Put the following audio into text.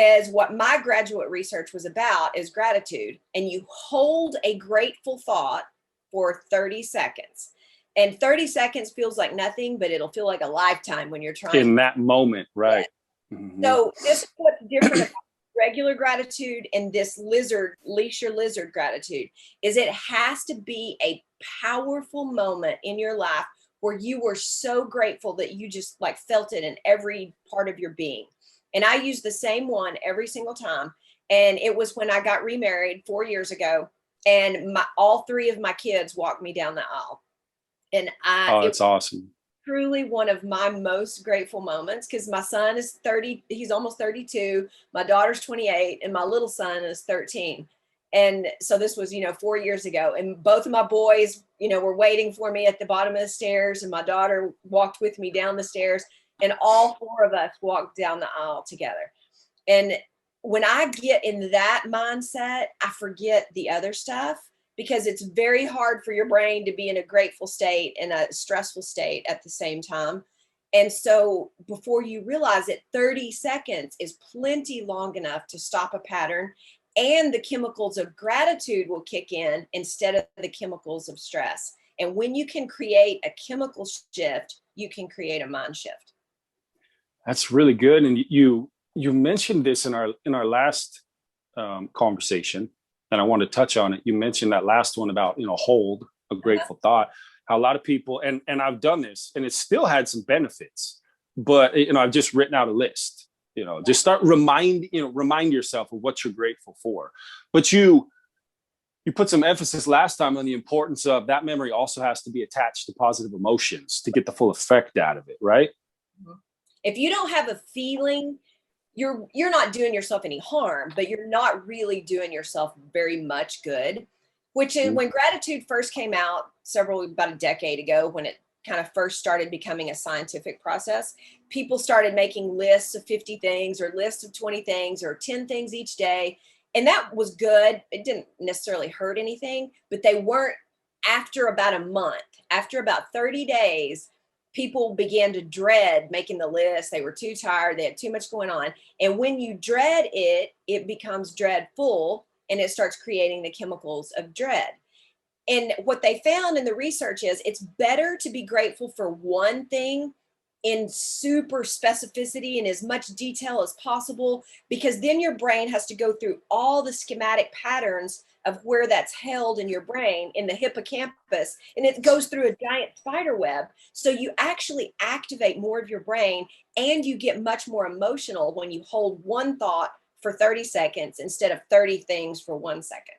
is what my graduate research was about, is gratitude. And you hold a grateful thought for 30 seconds. And 30 seconds feels like nothing, but it'll feel like a lifetime when you're trying. In that moment, right. Mm-hmm. So this is what's different about regular gratitude and this leisure lizard gratitude, is it has to be a powerful moment in your life where you were so grateful that you just like felt it in every part of your being. And I use the same one every single time. And it was when I got remarried 4 years ago, and all three of my kids walked me down the aisle. And it's awesome. Truly one of my most grateful moments, because my son is 30, he's almost 32, my daughter's 28, and my little son is 13. And so this was, 4 years ago, and both of my boys, were waiting for me at the bottom of the stairs, and my daughter walked with me down the stairs, and all four of us walked down the aisle together. And when I get in that mindset, I forget the other stuff, because it's very hard for your brain to be in a grateful state and a stressful state at the same time. And so before you realize it, 30 seconds is plenty long enough to stop a pattern, and the chemicals of gratitude will kick in instead of the chemicals of stress. And when you can create a chemical shift, you can create a mind shift. That's really good. And you mentioned this in our last conversation, and I want to touch on it. You mentioned that last one about, hold a grateful thought. How a lot of people, and I've done this, and it still had some benefits, but I've just written out a list. Just start remind yourself of what you're grateful for. But you put some emphasis last time on the importance of that memory also has to be attached to positive emotions to get the full effect out of it, right? If you don't have a feeling, you're not doing yourself any harm, but you're not really doing yourself very much good. Which is when gratitude first came out about a decade ago, when it kind of first started becoming a scientific process, people started making lists of 50 things or lists of 20 things or 10 things each day. And that was good. It didn't necessarily hurt anything, but they weren't. After about a month, after about 30 days, people began to dread making the list. They were too tired. They had too much going on. And when you dread it, it becomes dreadful, and it starts creating the chemicals of dread. And what they found in the research is it's better to be grateful for one thing in super specificity and as much detail as possible, because then your brain has to go through all the schematic patterns of where that's held in your brain in the hippocampus, and it goes through a giant spider web. So you actually activate more of your brain, and you get much more emotional when you hold one thought for 30 seconds instead of 30 things for 1 second.